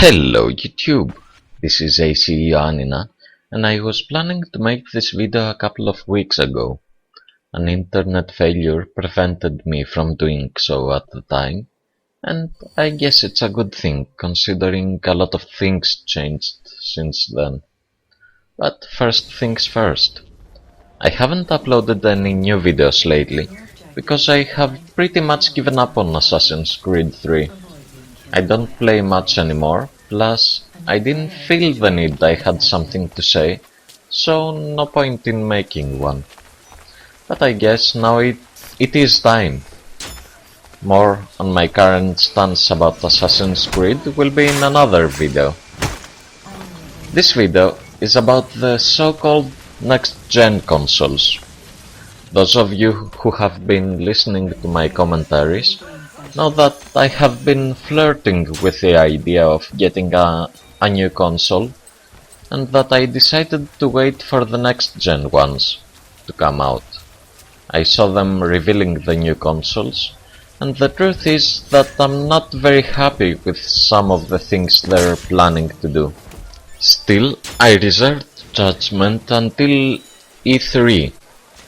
Hello YouTube, this is ACIoannina, and I was planning to make this video a couple of weeks ago. An internet failure prevented me from doing so at the time, and I guess it's a good thing considering a lot of things changed since then. But first things first, I haven't uploaded any new videos lately, because I have pretty much given up on Assassin's Creed 3. I don't play much anymore, plus I didn't feel the need I had something to say, so no point in making one. But I guess now it is time. More on my current stance about Assassin's Creed will be in another video. This video is about the so-called next-gen consoles. Those of you who have been listening to my commentaries know that I have been flirting with the idea of getting a new console, and that I decided to wait for the next gen ones to come out. I saw them revealing the new consoles, and the truth is that I'm not very happy with some of the things they're planning to do. Still, I reserved judgment until E3,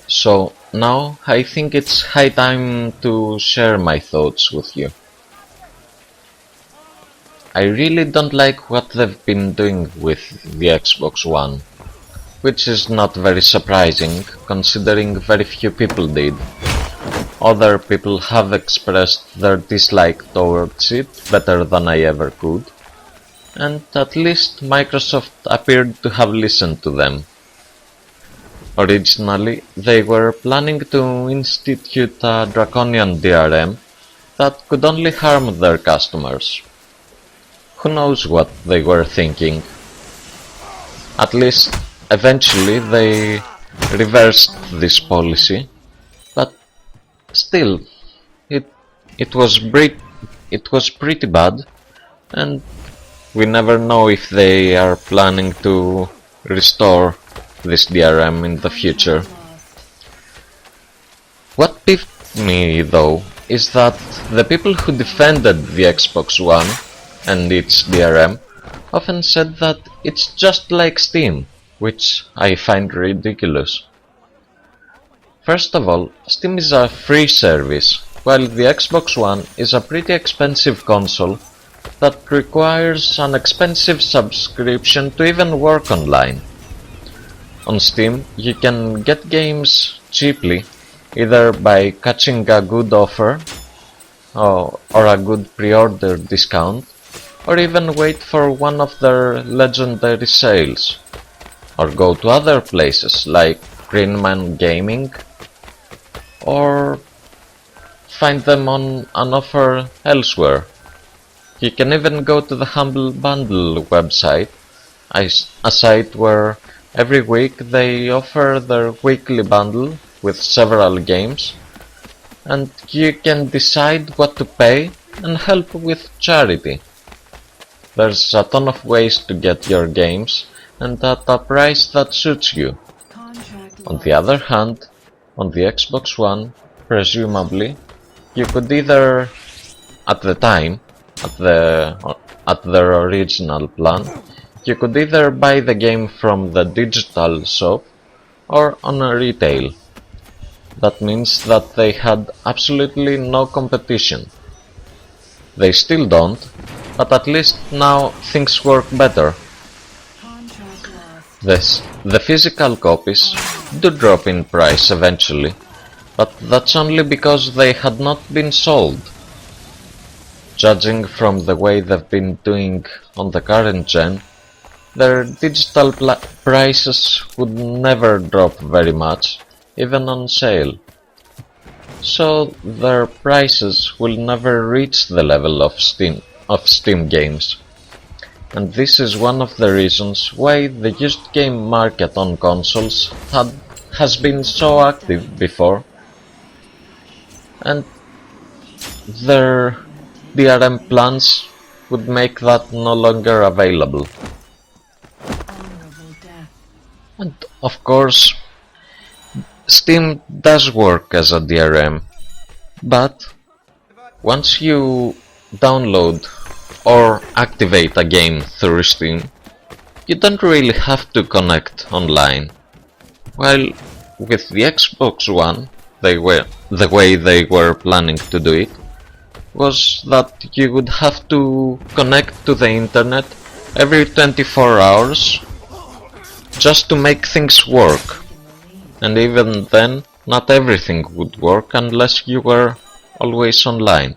so now I think it's high time to share my thoughts with you. I really don't like what they've been doing with the Xbox One, which is not very surprising considering very few people did. Other people have expressed their dislike towards it better than I ever could, and at least Microsoft appeared to have listened to them. Originally, they were planning to institute a draconian DRM that could only harm their customers. Who knows what they were thinking? At least, eventually they reversed this policy, but still, it was pretty bad, and we never know if they are planning to restore this DRM in the future. What peeved me though is that the people who defended the Xbox One and its DRM often said that it's just like Steam, which I find ridiculous. First of all, Steam is a free service, while the Xbox One is a pretty expensive console that requires an expensive subscription to even work online. On Steam, you can get games cheaply, either by catching a good offer or a good pre-order discount, or even wait for one of their legendary sales, or go to other places like Greenman Gaming, or find them on an offer elsewhere. You can even go to the Humble Bundle website, a site where every week they offer their weekly bundle with several games, and you can decide what to pay and help with charity. There's a ton of ways to get your games, and at a price that suits you. On the other hand, on the Xbox One, presumably, you could either, at the time, at their original plan, you could either buy the game from the digital shop or on a retail. That means that they had absolutely no competition. They still don't, but at least now things work better. The physical copies do drop in price eventually, but that's only because they had not been sold. Judging from the way they've been doing on the current gen, their digital prices would never drop very much, even on sale. So their prices will never reach the level of Steam games. And this is one of the reasons why the used game market on consoles has been so active before, and their DRM plans would make that no longer available. And of course, Steam does work as a DRM, but once you download or activate a game through Steam, you don't really have to connect online. While with the Xbox One, the way they were planning to do it was that you would have to connect to the internet every 24 hours just to make things work. And even then, not everything would work unless you were always online.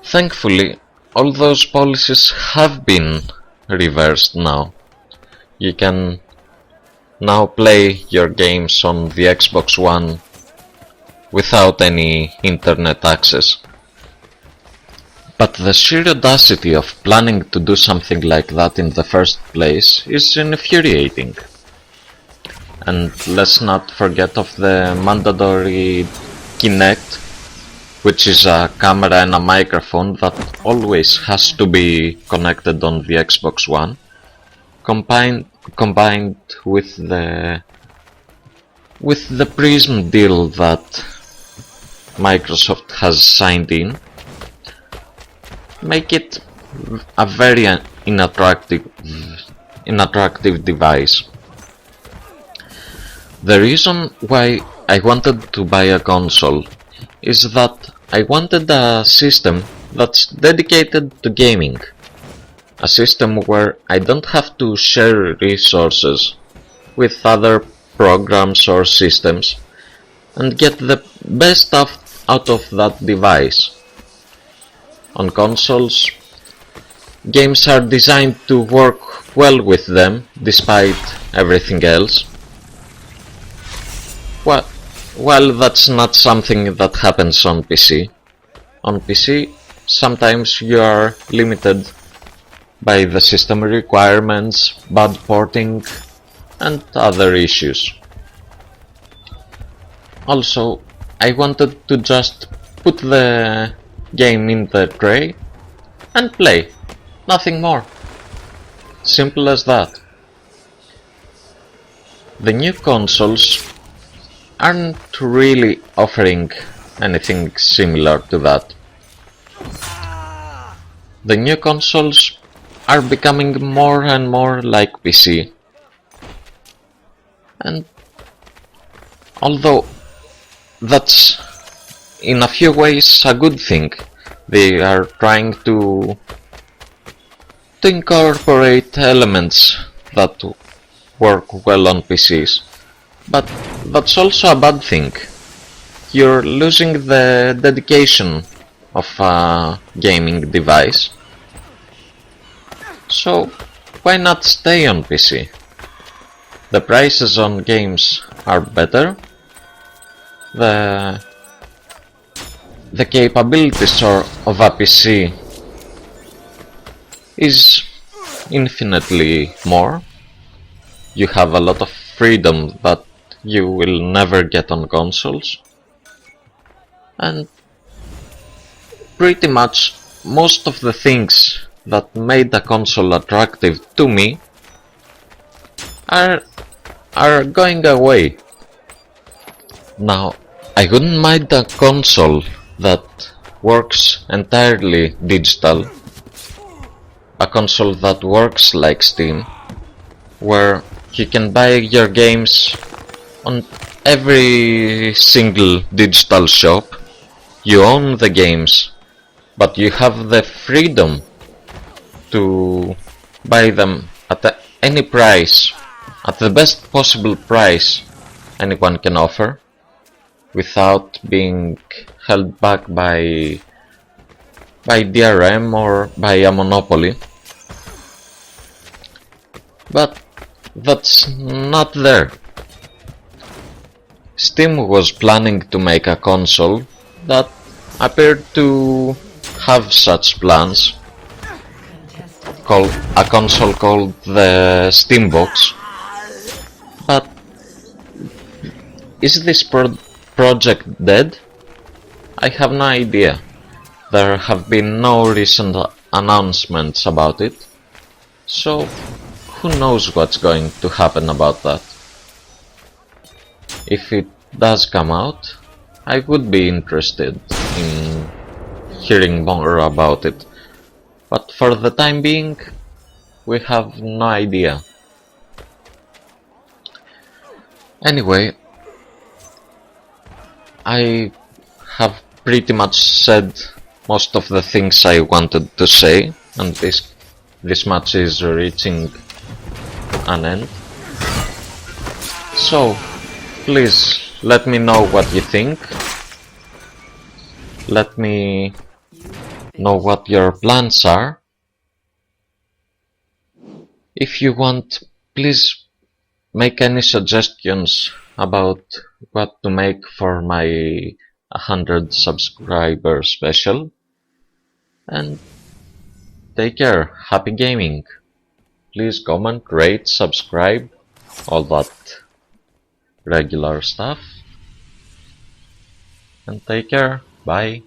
Thankfully, all those policies have been reversed now. You can now play your games on the Xbox One without any internet access. But the sheer audacity of planning to do something like that in the first place is infuriating. And let's not forget of the mandatory Kinect, which is a camera and a microphone that always has to be connected on the Xbox One, combined with the Prism deal that Microsoft has signed in, make it a very unattractive device. The reason why I wanted to buy a console is that I wanted a system that's dedicated to gaming. A system where I don't have to share resources with other programs or systems and get the best stuff out of that device. On consoles, games are designed to work well with them despite everything else. Well, that's not something that happens on PC. On PC, sometimes you are limited by the system requirements, bad porting, and other issues. Also, I wanted to just put the game in the tray and play, nothing more. Simple as that. The new consoles aren't really offering anything similar to that. The new consoles are becoming more and more like PC. And although that's in a few ways a good thing, they are trying to incorporate elements that work well on PCs. But that's also a bad thing. You're losing the dedication of a gaming device. So why not stay on PC? The prices on games are better. The capabilities of a PC is infinitely more. You have a lot of freedom that you will never get on consoles. And pretty much most of the things that made a console attractive to me are going away. Now, I wouldn't mind a console that works entirely digital, a console that works like Steam, where you can buy your games on every single digital shop. You own the games, but you have the freedom to buy them at any price, at the best possible price anyone can offer, without being held back by DRM or by a monopoly. But that's not there. Steam was planning to make a console that appeared to have such plans, a console called the Steambox. But is this project dead? I have no idea. There have been no recent announcements about it, so who knows what's going to happen about that. If it does come out, I would be interested in hearing more about it. But for the time being, we have no idea. Anyway, I have pretty much said most of the things I wanted to say, and this match is reaching an end. So, please let me know what you think. Let me know what your plans are. If you want, please make any suggestions about what to make for my 100 subscriber special. And take care. Happy gaming. Please comment, rate, subscribe, all that regular stuff. And take care. Bye.